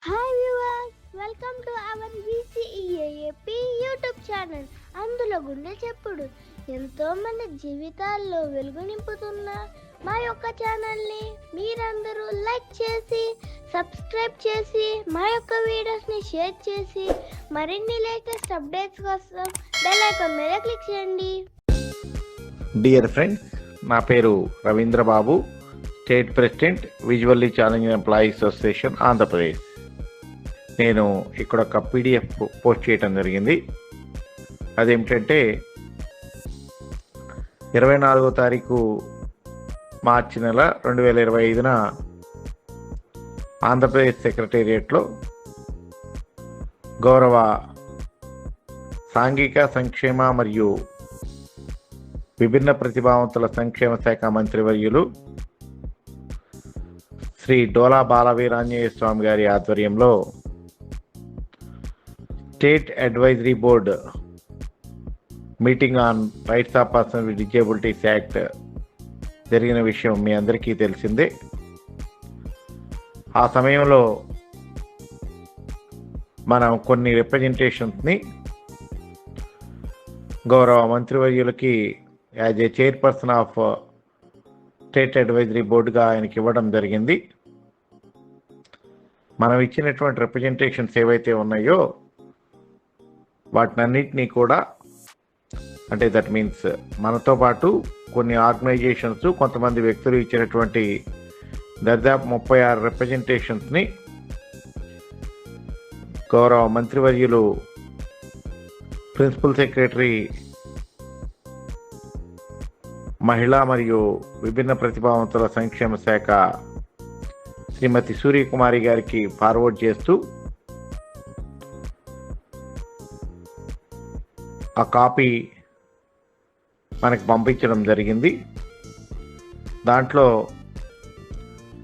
Hi viewers, welcome to our VCEAP YouTube channel. అందులో గుండె చెప్పుడు ఎంతో మంది జీవితాల్లో వెలుగు నింపుతున్న మా యొక్క ఛానల్ని మీరందరూ లైక్ చేసి సబ్స్క్రైబ్ చేసి మా యొక్క వీడియోస్ని షేర్ చేసి మరిన్ని లేటెస్ట్ అప్డేట్స్ కోసం బెల్ ఐకాన్ మీద క్లిక్ చేయండి. డియర్ ఫ్రెండ్స్, నా పేరు రవీంద్ర బాబు, state president visually challenging employees association Andhra Pradesh. నేను ఇక్కడ ఒక PDF పోస్ట్ చేయటం జరిగింది. అదేమిటంటే 24వ తారీఖు మార్చి నెల 2025న ఆంధ్రప్రదేశ్ సెక్రటేరియట్లో గౌరవ సాంఘిక సంక్షేమ మరియు విభిన్న ప్రతిభావంతుల సంక్షేమ శాఖ మంత్రివర్యులు శ్రీ డోలా బాలవీరాంజనేయ స్వామి గారి ఆధ్వర్యంలో state advisory board meeting on rights of person with disabilities act జరిగిన విషయం మీ అందరికీ తెలిసిందే. ఆ సమయంలో మనం కొన్ని రిప్రజెంటేషన్స్ని గౌరవ మంత్రివర్యులకి as a chairperson of state advisory బోర్డుగా ఆయనకి ఇవ్వడం జరిగింది. మనం ఇచ్చినటువంటి రిప్రజెంటేషన్స్ ఏవైతే ఉన్నాయో వాటినన్నింటినీ కూడా, అంటే దట్ మీన్స్ మనతో పాటు కొన్ని ఆర్గనైజేషన్స్, కొంతమంది వ్యక్తులు ఇచ్చినటువంటి దాదాపు 36 రిప్రజెంటేషన్స్ని గౌరవ మంత్రివర్యులు ప్రిన్సిపల్ సెక్రటరీ మహిళా మరియు విభిన్న ప్రతిభావంతుల సంక్షేమ శాఖ శ్రీమతి సూర్యకుమారి గారికి ఫార్వర్డ్ చేస్తూ ఆ కాపీ మనకు పంపించడం జరిగింది. దాంట్లో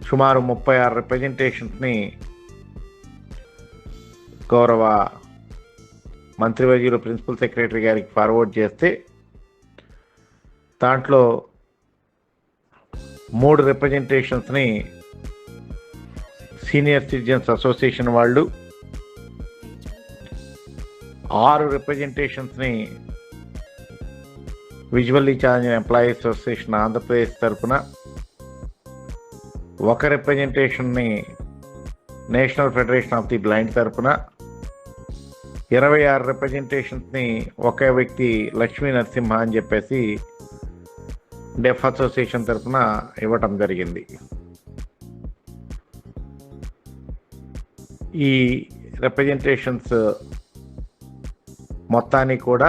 సుమారు 36 రిప్రజెంటేషన్స్ని గౌరవ మంత్రివర్యులు ప్రిన్సిపల్ సెక్రటరీ గారికి ఫార్వర్డ్ చేస్తే దాంట్లో 3 రిప్రజెంటేషన్స్ని సీనియర్ సిటిజన్స్ అసోసియేషన్ వాళ్ళు, 6 రిప్రజెంటేషన్స్ని visually challenging employees association Andhra Pradesh తరఫున, 1 రిప్రజెంటేషన్ని national federation of the blind తరఫున, 26 రిప్రజెంటేషన్స్ని ఒకే వ్యక్తి లక్ష్మీ నరసింహ అని చెప్పేసి డెఫ్ అసోసియేషన్ తరఫున ఇవ్వటం జరిగింది. ఈ రిప్రజెంటేషన్స్ మొత్తాన్ని కూడా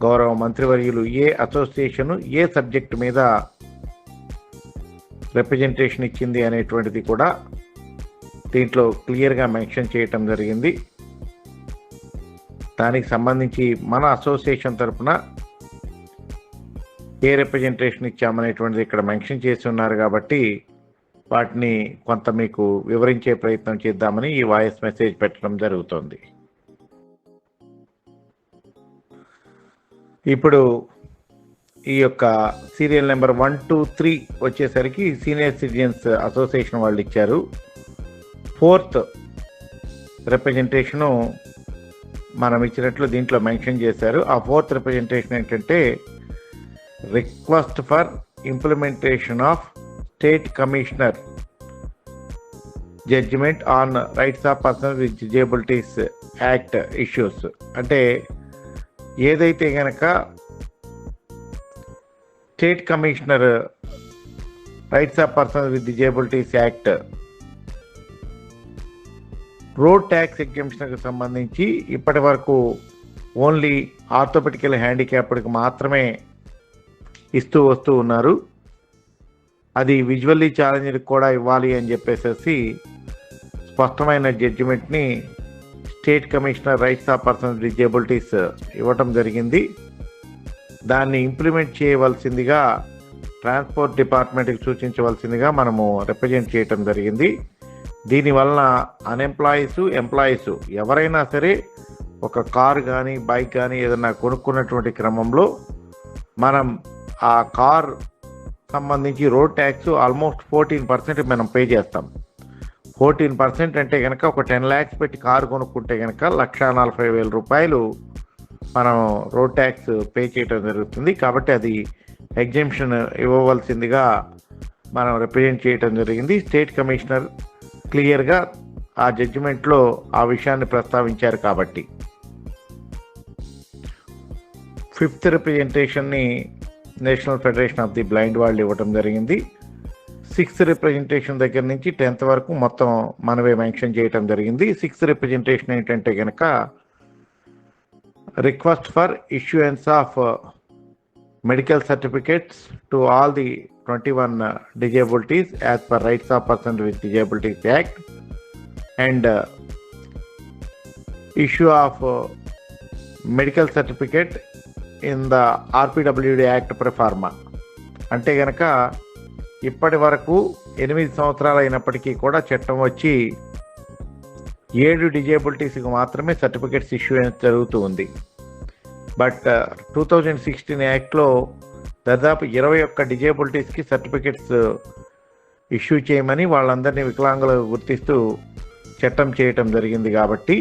గౌరవ మంత్రివర్యులు ఏ అసోసియేషను ఏ సబ్జెక్టు మీద రిప్రజెంటేషన్ ఇచ్చింది అనేటువంటిది కూడా దీంట్లో క్లియర్గా మెన్షన్ చేయటం జరిగింది. దానికి సంబంధించి మన అసోసియేషన్ తరఫున ఏ రిప్రజెంటేషన్ ఇచ్చామనేటువంటిది ఇక్కడ మెన్షన్ చేసి ఉన్నారు కాబట్టి వాటిని కొంత మీకు వివరించే ప్రయత్నం చేద్దామని ఈ వాయిస్ మెసేజ్ పెట్టడం జరుగుతుంది. ఇప్పుడు ఈ యొక్క సీరియల్ నెంబర్ 1, 2, 3 వచ్చేసరికి సీనియర్ సిటిజన్స్ అసోసియేషన్ వాళ్ళు ఇచ్చారు. 4th రిప్రజెంటేషను మనం ఇచ్చినట్లు దీంట్లో మెన్షన్ చేశారు. ఆ 4th రిప్రజెంటేషన్ ఏంటంటే request for implementation of state commissioner judgement on rights of person with disabilities act issues. అంటే ఏదైతే గనక state commissioner rights of person with disabilities act road tax ఎగ్జంప్షన్కి సంబంధించి ఇప్పటి వరకు ఓన్లీ ఆర్థోపెడికల్ హ్యాండిక్యాప్డ్కి మాత్రమే ఇస్తూ వస్తూ ఉన్నారు. అది విజువల్లీ ఛాలెంజ్కి కూడా ఇవ్వాలి అని చెప్పేసి స్పష్టమైన జడ్జిమెంట్ని state commissioner rights of person disabilities ఇవ్వటం జరిగింది. దాన్ని ఇంప్లిమెంట్ చేయవలసిందిగా ట్రాన్స్పోర్ట్ డిపార్ట్మెంట్కి సూచించవలసిందిగా మనము రిప్రజెంట్ చేయటం జరిగింది. దీనివలన ఎంప్లాయీస్ ఎవరైనా సరే ఒక కారు కానీ బైక్ కానీ ఏదైనా కొనుక్కున్నటువంటి క్రమంలో మనం ఆ కార్ సంబంధించి రోడ్ ట్యాక్స్ ఆల్మోస్ట్ 14% మనం పే చేస్తాం. 14% అంటే కనుక ఒక 10 lakhs పెట్టి కారు కొనుక్కుంటే కనుక 1,40,000 రూపాయలు మనం రోడ్ ట్యాక్స్ పే చేయడం జరుగుతుంది. కాబట్టి అది ఎగ్జెంప్షన్ ఇవ్వవలసిందిగా మనం రిప్రజెంట్ చేయడం జరిగింది. స్టేట్ కమిషనర్ క్లియర్గా ఆ జడ్జిమెంట్లో ఆ విషయాన్ని ప్రస్తావించారు. కాబట్టి 5th రిప్రజెంటేషన్ని national federation of the blind వాళ్ళు ఇవ్వడం జరిగింది. 6th రిప్రజెంటేషన్ దగ్గర నుంచి 10th వరకు మొత్తం మనమే మెన్షన్ చేయడం జరిగింది. 6th రిప్రజెంటేషన్ ఏంటంటే కనుక request for issuance of medical certificates to all the 21 disabilities as per Rights of Persons with Disabilities Act and issue of medical certificate in the RPWD Act pro forma. అంటే కనుక ఇప్పటి వరకు 8 సంవత్సరాలు అయినప్పటికీ కూడా చట్టం వచ్చి 7 డిజేబిలిటీస్కి మాత్రమే సర్టిఫికేట్స్ ఇష్యూయన్స్ జరుగుతూ ఉంది. బట్ 2016 యాక్ట్లో దాదాపు 21 డిజేబిలిటీస్కి సర్టిఫికేట్స్ ఇష్యూ చేయమని వాళ్ళందరినీ వికలాంగులుగా గుర్తిస్తూ చట్టం చేయటం జరిగింది. కాబట్టి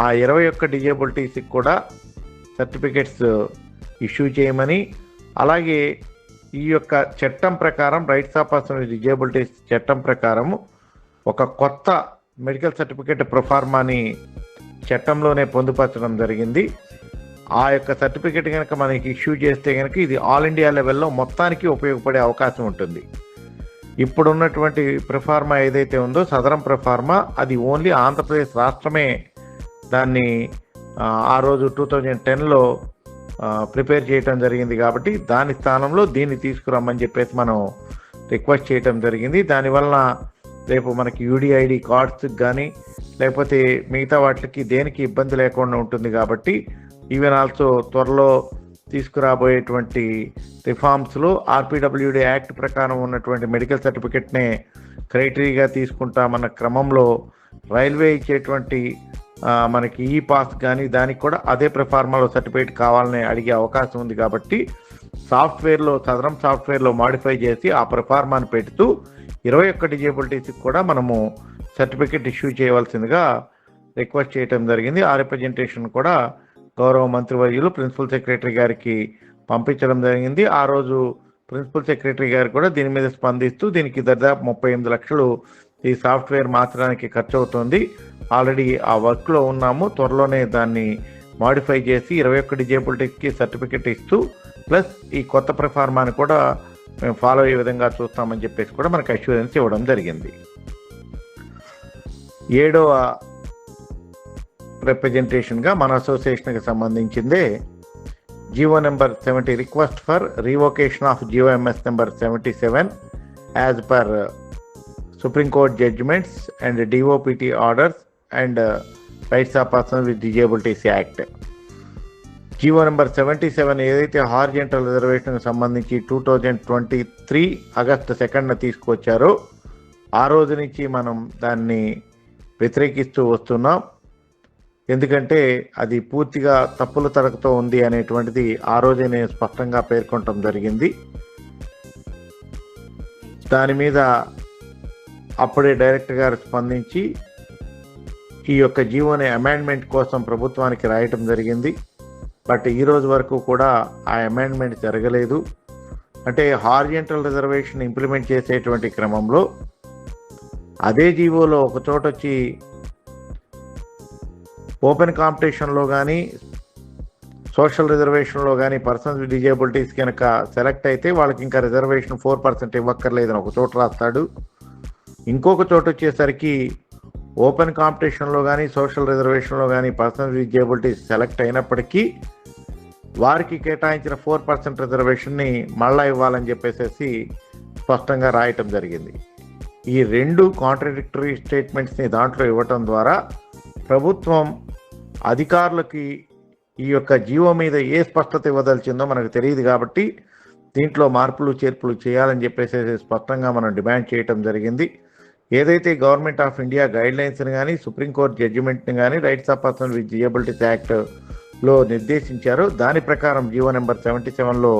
ఆ 21 డిజేబిలిటీస్కి కూడా సర్టిఫికేట్స్ ఇష్యూ చేయమని, అలాగే ఈ యొక్క చట్టం ప్రకారం rights of person with disabilities చట్టం ప్రకారం ఒక కొత్త మెడికల్ సర్టిఫికేట్ ప్రొఫార్మాని చట్టంలోనే పొందుపరచడం జరిగింది. ఆ యొక్క సర్టిఫికేట్ కనుక మనకి ఇష్యూ చేస్తే కనుక ఇది ఆల్ ఇండియా లెవెల్లో మొత్తానికి ఉపయోగపడే అవకాశం ఉంటుంది. ఇప్పుడున్నటువంటి ప్రొఫార్మా ఏదైతే ఉందో సదరం ప్రొఫార్మా అది ఓన్లీ ఆంధ్రప్రదేశ్ రాష్ట్రమే దాన్ని ఆ రోజు 2010లో ప్రిపేర్ చేయటం జరిగింది. కాబట్టి దాని స్థానంలో దీన్ని తీసుకురమ్మని చెప్పేసి మనం రిక్వెస్ట్ చేయటం జరిగింది. దానివల్ల రేపు మనకి యూడిఐడి కార్డ్స్ కానీ లేకపోతే మిగతా వాటికి దేనికి ఇబ్బంది లేకుండా ఉంటుంది. కాబట్టి ఈవెన్ ఆల్సో త్వరలో తీసుకురాబోయేటువంటి రిఫార్మ్స్లో RPWD యాక్ట్ ప్రకారం ఉన్నటువంటి మెడికల్ సర్టిఫికెట్నే క్రైటీరియాగా తీసుకుంటామన్న క్రమంలో రైల్వే ఇచ్చేటువంటి మనకి ఈ పాస్ కానీ దానికి కూడా అదే ప్రొఫార్మాలో సర్టిఫికేట్ కావాలని అడిగే అవకాశం ఉంది. కాబట్టి సాఫ్ట్వేర్లో సదరం సాఫ్ట్వేర్లో మాడిఫై చేసి ఆ ప్రొఫార్మాని పెడుతూ 21 డిజేబిలిటీస్కి కూడా మనము సర్టిఫికేట్ ఇష్యూ చేయవలసిందిగా రిక్వెస్ట్ చేయడం జరిగింది. ఆ రిప్రజెంటేషన్ కూడా గౌరవ మంత్రివర్యులు ప్రిన్సిపల్ సెక్రటరీ గారికి పంపించడం జరిగింది. ఆ రోజు ప్రిన్సిపల్ సెక్రటరీ గారు కూడా దీని మీద స్పందిస్తూ దీనికి దాదాపు 38 లక్షలు ఈ సాఫ్ట్వేర్ మార్చడానికి ఖర్చు అవుతుంది. ఆల్రెడీ ఆ వర్క్లో ఉన్నాము, త్వరలోనే దాన్ని మాడిఫై చేసి 21 డిజేబిలిటీస్కి సర్టిఫికెట్ ఇస్తూ ప్లస్ ఈ కొత్త ప్రొఫార్మాని కూడా మేము ఫాలో అయ్యే విధంగా చూస్తామని చెప్పేసి కూడా మనకు అష్యూరెన్స్ ఇవ్వడం జరిగింది. 7వ రిప్రజెంటేషన్గా మన అసోసియేషన్కి సంబంధించిందే GO number 70 request for revocation of GOMS number 77 as per supreme court judgements and DOPT orders and rights of person with disabilities act. GO number 77 ఏదైతే హారిజెంటల్ రిజర్వేషన్కి సంబంధించి 2023 ఆగస్టు 2న తీసుకొచ్చారో ఆ రోజు నుంచి మనం దాన్ని వ్యతిరేకిస్తూ వస్తున్నాం. ఎందుకంటే అది పూర్తిగా తప్పుల తడకతో ఉంది అనేటువంటిది ఆ రోజే నేను స్పష్టంగా పేర్కొనటం జరిగింది. దాని మీద అప్పుడే డైరెక్టర్ గారు స్పందించి ఈ యొక్క జీవోని అమెండ్మెంట్ కోసం ప్రభుత్వానికి రాయటం జరిగింది. బట్ ఈ రోజు వరకు కూడా ఆ అమెండ్మెంట్ జరగలేదు. అంటే హారిజెంటల్ రిజర్వేషన్ ఇంప్లిమెంట్ చేసేటువంటి క్రమంలో అదే జీవోలో ఒక చోట వచ్చి ఓపెన్ కాంపిటీషన్లో కానీ సోషల్ రిజర్వేషన్లో కానీ పర్సన్స్ విత్ డిజేబిలిటీస్ కనుక సెలెక్ట్ అయితే వాళ్ళకి ఇంకా రిజర్వేషన్ 4% ఇవ్వక్కర్లేదని ఒక చోట రాస్తాడు. ఇంకొక చోట వచ్చేసరికి ఓపెన్ కాంపిటీషన్లో కానీ సోషల్ రిజర్వేషన్లో కానీ పర్సన్స్ విత్ డిజేబిలిటీస్ సెలెక్ట్ అయినప్పటికీ వారికి కేటాయించిన 4% రిజర్వేషన్ని మళ్ళా ఇవ్వాలని చెప్పేసి స్పష్టంగా రాయటం జరిగింది. ఈ 2 కాంట్రడిక్టరీ స్టేట్మెంట్స్ని దాంట్లో ఇవ్వటం ద్వారా ప్రభుత్వం అధికారులకి ఈ యొక్క జీవో మీద ఏ స్పష్టత ఇవ్వదలిచిందో మనకు తెలియదు. కాబట్టి దీంట్లో మార్పులు చేర్పులు చేయాలని చెప్పేసి స్పష్టంగా మనం డిమాండ్ చేయటం జరిగింది. ఏదైతే గవర్నమెంట్ ఆఫ్ ఇండియా గైడ్లైన్స్ని కానీ సుప్రీంకోర్టు జడ్జిమెంట్ని కానీ rights of person with disabilities యాక్ట్లో నిర్దేశించారో దాని ప్రకారం జీవో నెంబర్ 77లో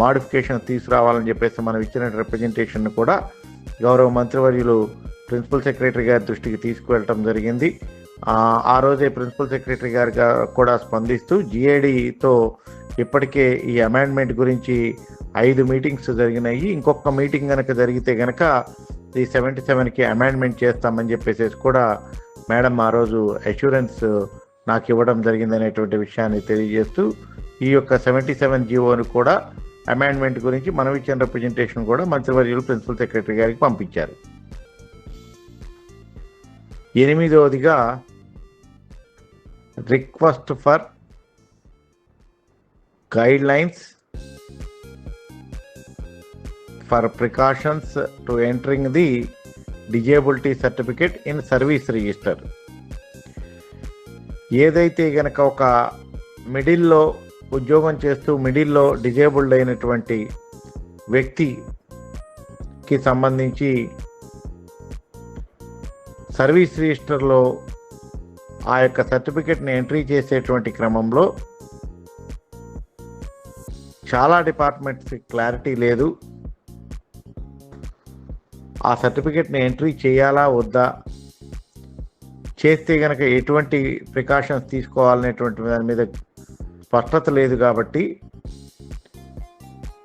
మాడిఫికేషన్ తీసుకురావాలని చెప్పేసి మనం ఇచ్చిన రిప్రజెంటేషన్ కూడా గౌరవ మంత్రివర్యులు ప్రిన్సిపల్ సెక్రటరీ గారి దృష్టికి తీసుకువెళ్ళటం జరిగింది. ఆ రోజే ప్రిన్సిపల్ సెక్రటరీ గారు కూడా స్పందిస్తూ జిఏడితో ఇప్పటికే ఈ అమెండ్మెంట్ గురించి 5 మీటింగ్స్ జరిగినాయి, ఇంకొక మీటింగ్ కనుక జరిగితే కనుక ఈ 77కి అమెండ్మెంట్ చేస్తామని చెప్పేసి కూడా మేడం ఆ రోజు అష్యూరెన్స్ నాకు ఇవ్వడం జరిగిందనేటువంటి విషయాన్ని తెలియజేస్తూ ఈ యొక్క 77 జీవోను కూడా అమెండ్మెంట్ గురించి మనం ఇచ్చిన రిప్రజెంటేషన్ కూడా మంత్రివర్యులు ప్రిన్సిపల్ సెక్రటరీ గారికి పంపించారు. 8వదిగా request for guidelines for precautions to entering the disability certificate in service register. ఏదైతే గనక ఒక మిడిల్లో ఉద్యోగం చేస్తూ మిడిల్లో డిజేబుల్డ్ అయినటువంటి వ్యక్తికి సంబంధించి సర్వీస్ రిజిస్టర్లో ఆ యొక్క సర్టిఫికెట్ని ఎంట్రీ చేసేటువంటి క్రమంలో చాలా డిపార్ట్మెంట్స్కి క్లారిటీ లేదు. ఆ సర్టిఫికెట్ని ఎంట్రీ చేయాలా వద్దా, చేస్తే కనుక ఎటువంటి ప్రికాషన్స్ తీసుకోవాలనేటువంటి దాని మీద స్పష్టత లేదు. కాబట్టి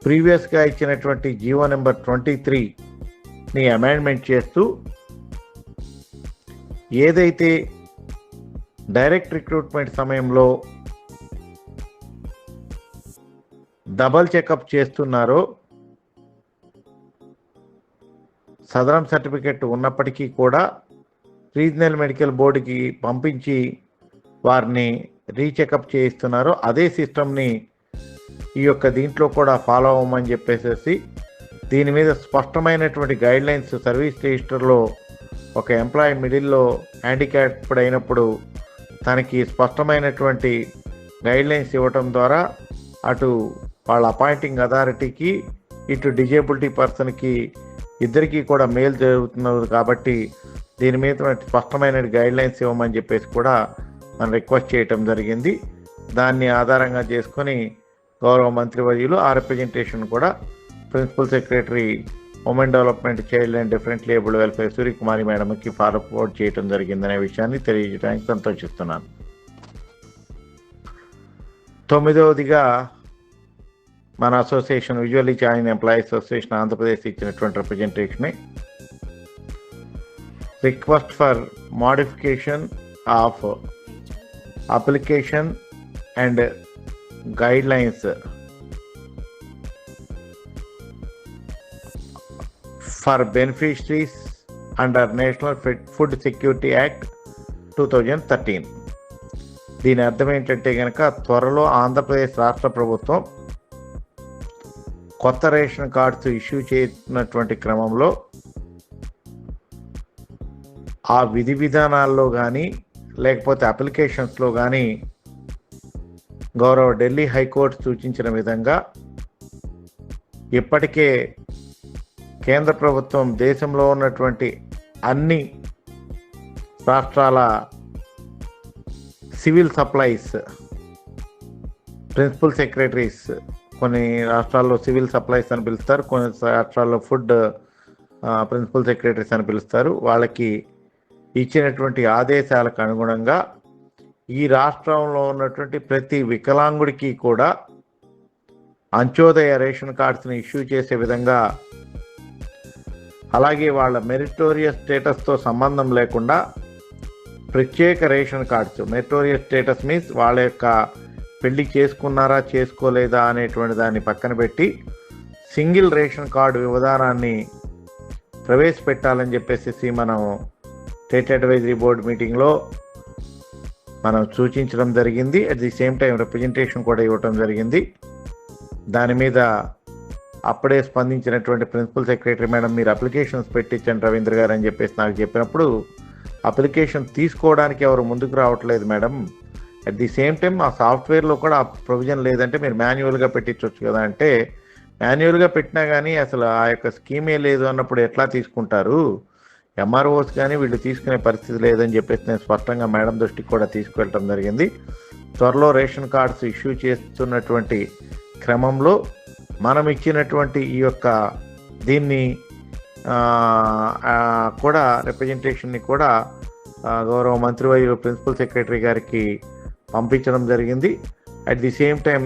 ప్రీవియస్గా ఇచ్చినటువంటి జీవో నెంబర్ 23ని అమెండ్మెంట్ చేస్తూ ఏదైతే డైరెక్ట్ రిక్రూట్మెంట్ సమయంలో డబల్ చెకప్ చేస్తున్నారో సదరం సర్టిఫికెట్ ఉన్నప్పటికీ కూడా రీజనల్ మెడికల్ బోర్డుకి పంపించి వారిని రీచెకప్ చేయిస్తున్నారో అదే సిస్టమ్ని ఈ యొక్క దీంట్లో కూడా ఫాలో అవ్వమని చెప్పేసి దీని మీద స్పష్టమైనటువంటి గైడ్లైన్స్ సర్వీస్ రిజిస్టర్లో ఒక ఎంప్లాయీ మిడిల్లో హ్యాండిక్యాప్డ్ అయినప్పుడు తనకి స్పష్టమైనటువంటి గైడ్లైన్స్ ఇవ్వటం ద్వారా అటు వాళ్ళ అపాయింటింగ్ అథారిటీకి ఇటు డిజేబిలిటీ పర్సన్కి ఇద్దరికీ కూడా మేలు జరుగుతున్నది. కాబట్టి దీని మీద స్పష్టమైన గైడ్లైన్స్ ఇవ్వమని చెప్పేసి కూడా మనం రిక్వెస్ట్ చేయటం జరిగింది. దాన్ని ఆధారంగా చేసుకొని గౌరవ మంత్రివర్యులు ఆ రిప్రజెంటేషన్ కూడా principal secretary women development, child and differently abled welfare Suryakumari మేడంకి ఫార్వర్డ్ చేయడం జరిగిందనే విషయాన్ని తెలియజేయడానికి సంతోషిస్తున్నాను. 9వదిగా మన association visually challenge employees association Andhra Pradesh ఇచ్చినటువంటి representation request for modification of application and guidelines for beneficiaries under National Food Security Act 2013. దీని అర్థం ఏంటంటే కనుక త్వరలో ఆంధ్రప్రదేశ్ రాష్ట్ర ప్రభుత్వం కొత్త రేషన్ కార్డ్స్ ఇష్యూ చేసినటువంటి క్రమంలో ఆ విధి విధానాల్లో కానీ లేకపోతే అప్లికేషన్స్లో కానీ గౌరవ ఢిల్లీ హైకోర్టు సూచించిన విధంగా ఇప్పటికే కేంద్ర ప్రభుత్వం దేశంలో ఉన్నటువంటి అన్ని రాష్ట్రాల సివిల్ సప్లైస్ ప్రిన్సిపల్ సెక్రటరీస్, కొన్ని రాష్ట్రాల్లో సివిల్ సప్లైస్ అని పిలుస్తారు, కొన్ని రాష్ట్రాల్లో ఫుడ్ ప్రిన్సిపల్ సెక్రటరీస్ అని పిలుస్తారు. వాళ్ళకి ఇచ్చినటువంటి ఆదేశాలకు అనుగుణంగా ఈ రాష్ట్రంలో ఉన్నటువంటి ప్రతి వికలాంగుడికి కూడా అంత్యోదయ రేషన్ కార్డ్స్ని ఇష్యూ చేసే విధంగా, అలాగే వాళ్ళ మెరిటోరియస్ స్టేటస్తో సంబంధం లేకుండా ప్రత్యేక ration cards, meritorious status means వాళ్ళ యొక్క పెళ్లి చేసుకున్నారా చేసుకోలేదా అనేటువంటి దాన్ని పక్కన పెట్టి సింగిల్ రేషన్ కార్డు విధానాన్ని ప్రవేశపెట్టాలని చెప్పేసి మనం స్టేట్ అడ్వైజరీ బోర్డు మీటింగ్లో మనం సూచించడం జరిగింది. At the same time representation కూడా ఇవ్వటం జరిగింది. దాని మీద అప్పుడే స్పందించినటువంటి ప్రిన్సిపల్ సెక్రటరీ మేడం, మీరు అప్లికేషన్స్ పెట్టించండి రవీంద్ర గారు అని చెప్పేసి నాకు చెప్పినప్పుడు, అప్లికేషన్ తీసుకోవడానికి ఎవరు ముందుకు రావట్లేదు madam, at the same time ఆ సాఫ్ట్వేర్లో కూడా ఆ ప్రొవిజన్ లేదంటే మీరు మాన్యువల్గా పెట్టించవచ్చు కదా అంటే, మాన్యువల్గా పెట్టినా కానీ అసలు ఆ యొక్క స్కీమే లేదు అన్నప్పుడు ఎట్లా తీసుకుంటారు, ఎంఆర్ఓస్ కానీ వీళ్ళు తీసుకునే పరిస్థితి లేదని చెప్పేసి నేను స్పష్టంగా మేడం దృష్టికి కూడా తీసుకువెళ్ళటం జరిగింది. త్వరలో రేషన్ కార్డ్స్ ఇష్యూ చేస్తున్నటువంటి క్రమంలో మనం ఇచ్చినటువంటి ఈ యొక్క దీన్ని ఆ, ఆ, కూడా రిప్రజెంటేషన్ని కూడా గౌరవ మంత్రివర్యులు ప్రిన్సిపల్ సెక్రటరీ గారికి పంపించడం జరిగింది. అట్ ది సేమ్ టైం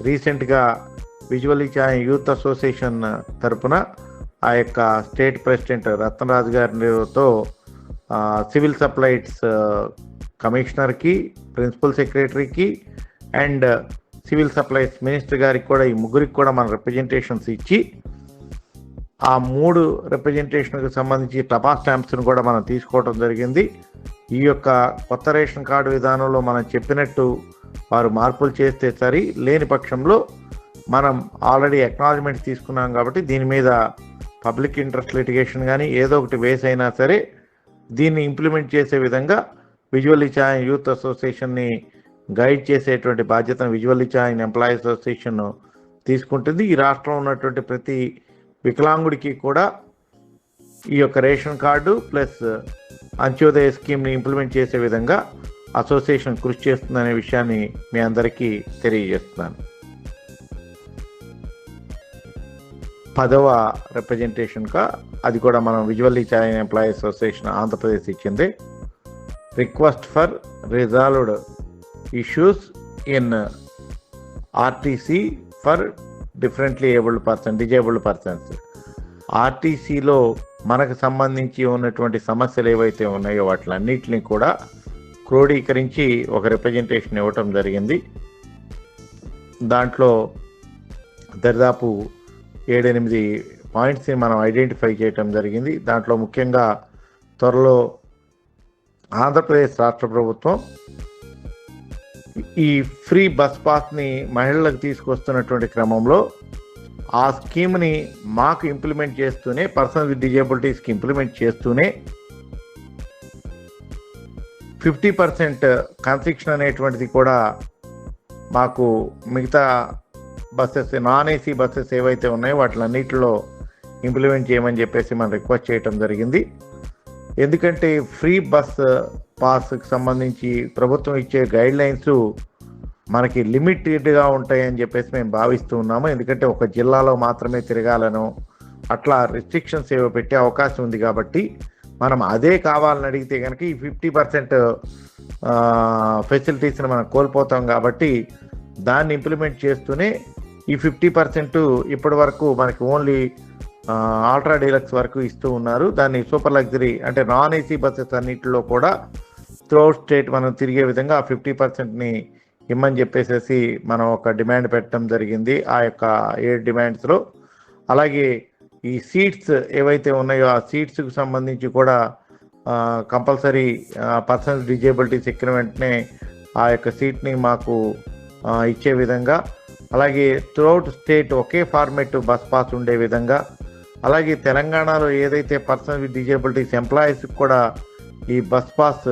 రీసెంట్గా విజువల్లీ ఛానల్ యూత్ అసోసియేషన్ తరపున ఆ యొక్క స్టేట్ ప్రెసిడెంట్ రత్నరాజు గారితో సివిల్ సప్లైస్ కమిషనర్కి, ప్రిన్సిపల్ సెక్రటరీకి అండ్ సివిల్ సప్లైస్ మినిస్టర్ గారికి కూడా, ఈ ముగ్గురికి కూడా మన రిప్రజెంటేషన్స్ ఇచ్చి ఆ 3 రిప్రజెంటేషన్కి సంబంధించి టపా స్టాంప్స్ను కూడా మనం తీసుకోవడం జరిగింది. ఈ యొక్క కొత్త రేషన్ కార్డు విధానంలో మనం చెప్పినట్టు వారు మార్పులు చేస్తే సరి, లేని పక్షంలో మనం ఆల్రెడీ అక్నాలజ్మెంట్ తీసుకున్నాం కాబట్టి దీని మీద పబ్లిక్ ఇంట్రెస్ట్ లిటిగేషన్ కానీ ఏదో ఒకటి వేస్ అయినా సరే దీన్ని ఇంప్లిమెంట్ చేసే విధంగా విజువల్లీ ఛానల్ యూత్ అసోసియేషన్ని గైడ్ చేసేటువంటి బాధ్యతను విజువల్లీ ఛానల్ ఎంప్లాయీ అసోసియేషన్ తీసుకుంటుంది. ఈ రాష్ట్రంలో ఉన్నటువంటి ప్రతి వికలాంగుడికి కూడా ఈ యొక్క రేషన్ కార్డు ప్లస్ అంత్యోదయ స్కీమ్ని ఇంప్లిమెంట్ చేసే విధంగా అసోసియేషన్ కృషి చేస్తుందనే విషయాన్ని మీ అందరికీ తెలియజేస్తున్నాను. 10వ రిప్రజెంటేషన్గా అది కూడా మనం visually channel employee association Andhra Pradesh ఇచ్చింది. Request for resolved issues in RTC for differently disabled persons. ఆర్టీసీలో మనకు సంబంధించి ఉన్నటువంటి సమస్యలు ఏవైతే ఉన్నాయో వాటిలన్నిటిని కూడా క్రోడీకరించి ఒక రిప్రజెంటేషన్ ఇవ్వటం జరిగింది. దాంట్లో దరిదాపు 7-8 పాయింట్స్ని మనం ఐడెంటిఫై చేయటం జరిగింది. దాంట్లో ముఖ్యంగా త్వరలో ఆంధ్రప్రదేశ్ రాష్ట్ర ప్రభుత్వం ఈ ఫ్రీ బస్ పాస్ని మహిళలకు తీసుకొస్తున్నటువంటి క్రమంలో ఆ స్కీమ్ని మాకు ఇంప్లిమెంట్ చేస్తూనే, పర్సన్ విత్ డిజేబిలిటీస్కి ఇంప్లిమెంట్ చేస్తూనే 50% కన్సెషన్ అనేటువంటిది కూడా మాకు మిగతా బస్సెస్, నాన్ ఏసీ బస్సెస్ ఏవైతే ఉన్నాయో వాటిలన్నిటిలో ఇంప్లిమెంట్ చేయమని చెప్పేసి మనం రిక్వెస్ట్ చేయటం జరిగింది. ఎందుకంటే ఫ్రీ బస్ పాస్కి సంబంధించి ప్రభుత్వం ఇచ్చే గైడ్ లైన్స్ మనకి లిమిటెడ్గా ఉంటాయని చెప్పేసి మేము భావిస్తూ ఉన్నాము. ఎందుకంటే ఒక జిల్లాలో మాత్రమే తిరగాలను అట్లా రిస్ట్రిక్షన్స్ ఏవో పెట్టే అవకాశం ఉంది. కాబట్టి మనం అదే కావాలని అడిగితే కనుక ఈ 50% ఫెసిలిటీస్ని మనం కోల్పోతాం. కాబట్టి దాన్ని ఇంప్లిమెంట్ చేస్తూనే ఈ 50% ఇప్పటి వరకు మనకి ఓన్లీ ఆల్ట్రా డీలక్స్ వరకు ఇస్తూ ఉన్నారు. దాన్ని సూపర్ లగ్జరీ అంటే నాన్ ఏసీ బస్సెస్ అన్నింటిలో కూడా త్రూఅవుట్ స్టేట్ మనం తిరిగే విధంగా ఆ 50%ని ఇమ్మని చెప్పేసి మనం ఒక డిమాండ్ పెట్టడం జరిగింది ఆ యొక్క 7 డిమాండ్స్లో. అలాగే ఈ సీట్స్ ఏవైతే ఉన్నాయో ఆ సీట్స్కి సంబంధించి కూడా కంపల్సరీ పర్సనల్ డిజేబిలిటీస్ ఎక్కిన వెంటనే ఆ యొక్క సీట్ని మాకు ఇచ్చే విధంగా, అలాగే త్రూఅవుట్ స్టేట్ ఒకే ఫార్మేట్ బస్ పాస్ ఉండే విధంగా, అలాగే తెలంగాణలో ఏదైతే పర్సన్ విత్ డిజేబిలిటీస్ ఎంప్లాయీస్కి కూడా ఈ బస్ పాస్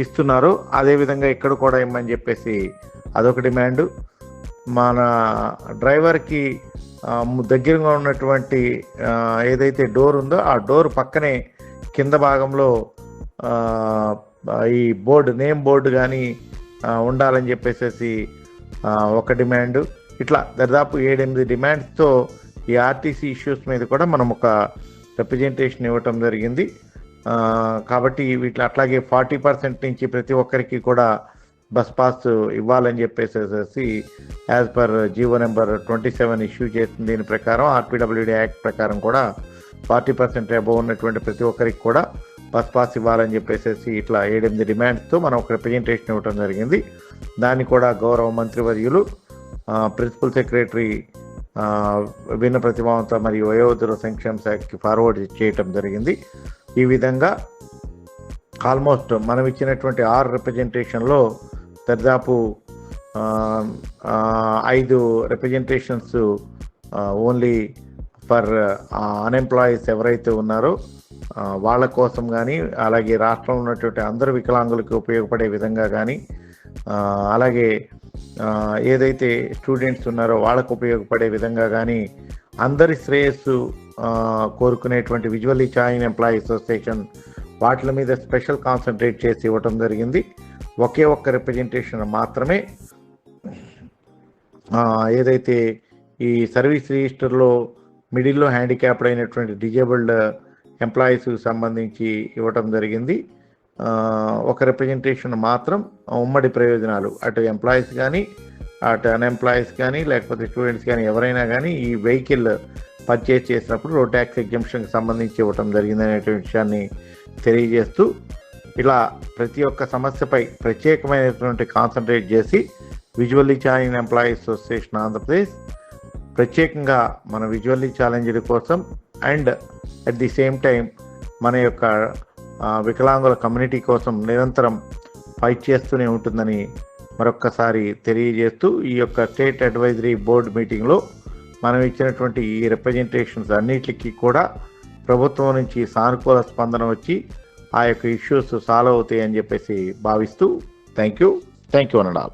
ఇస్తున్నారో అదేవిధంగా ఇక్కడ కూడా ఇమ్మని చెప్పేసి అదొక డిమాండు. మన డ్రైవర్కి దగ్గరగా ఉన్నటువంటి ఏదైతే డోర్ ఉందో ఆ డోర్ పక్కనే కింద భాగంలో ఈ నేమ్ బోర్డు కానీ ఉండాలని చెప్పేసి ఒక డిమాండు. ఇట్లా దాదాపు 7-8 డిమాండ్స్తో ఈ ఆర్టీసీ ఇష్యూస్ మీద కూడా మనం ఒక రిప్రజెంటేషన్ ఇవ్వటం జరిగింది. కాబట్టి వీటి అట్లాగే 40% నుంచి ప్రతి ఒక్కరికి కూడా బస్ పాస్ ఇవ్వాలని చెప్పేసి as per GO number 27 issue చేస్తుంది. దీని ప్రకారం ఆర్పిడబ్ల్యూడి యాక్ట్ ప్రకారం కూడా 40% అబోవ్ ఉన్నటువంటి ప్రతి ఒక్కరికి కూడా బస్ పాస్ ఇవ్వాలని చెప్పేసి ఇట్లా 7-8 డిమాండ్స్తో మనం ఒక రిప్రజెంటేషన్ ఇవ్వడం జరిగింది. దాన్ని కూడా గౌరవ మంత్రివర్యులు ప్రిన్సిపల్ సెక్రటరీ విన్న ప్రతిభావంత మరియు వయోవృద్ధుల సంక్షేమ శాఖకి ఫార్వర్డ్ చేయటం జరిగింది. ఈ విధంగా ఆల్మోస్ట్ మనం ఇచ్చినటువంటి 6 రిప్రజెంటేషన్లో దాదాపు 5 రిప్రజెంటేషన్స్ ఓన్లీ ఫర్ అన్ఎంప్లాయీస్ ఎవరైతే ఉన్నారో వాళ్ళ కోసం కానీ, అలాగే రాష్ట్రంలో ఉన్నటువంటి అందరు వికలాంగులకు ఉపయోగపడే విధంగా కానీ, అలాగే ఏదైతే స్టూడెంట్స్ ఉన్నారో వాళ్ళకు ఉపయోగపడే విధంగా కానీ, అందరి శ్రేయస్సు కోరుకునేటువంటి విజువల్లీ ఛానల్ ఎంప్లాయీ అసోసియేషన్ వాటి మీద స్పెషల్ కాన్సన్ట్రేట్ చేసి ఇవ్వటం జరిగింది. ఒకే ఒక్క రిప్రజెంటేషన్ మాత్రమే ఏదైతే ఈ సర్వీస్ రిజిస్టర్లో మిడిల్లో హ్యాండిక్యాప్డ్ అయినటువంటి డిజేబుల్డ్ ఎంప్లాయీస్కి సంబంధించి ఇవ్వటం జరిగింది. ఒక రిప్రజెంటేషన్ మాత్రం ఉమ్మడి ప్రయోజనాలు అటు ఎంప్లాయీస్ కానీ అటు అన్ఎంప్లాయీస్ కానీ లేకపోతే స్టూడెంట్స్ కానీ ఎవరైనా కానీ ఈ వెహికల్ పర్చేస్ చేసినప్పుడు రోడ్ ట్యాక్స్ ఎగ్జంప్షన్కి సంబంధించి ఇవ్వటం జరిగిందనేటువంటి విషయాన్ని తెలియజేస్తూ ఇలా ప్రతి ఒక్క సమస్యపై ప్రత్యేకమైనటువంటి కాన్సన్ట్రేట్ చేసి visually challenge employees association Andhra Pradesh ప్రత్యేకంగా మన విజువల్లీ ఛాలెంజ్డ్ కోసం and at the same time మన యొక్క వికలాంగుల కమ్యూనిటీ కోసం నిరంతరం ఫైట్ చేస్తూనే ఉంటుందని మరొక్కసారి తెలియజేస్తూ ఈ యొక్క స్టేట్ అడ్వైజరీ బోర్డు మీటింగ్లో మనం ఇచ్చినటువంటి ఈ రిప్రజెంటేషన్స్ అన్నిటికీ కూడా ప్రభుత్వం నుంచి సానుకూల స్పందన వచ్చి ఆ యొక్క ఇష్యూస్ సాల్వ్ అవుతాయి అని చెప్పేసి భావిస్తూ థ్యాంక్ యూ అనండి.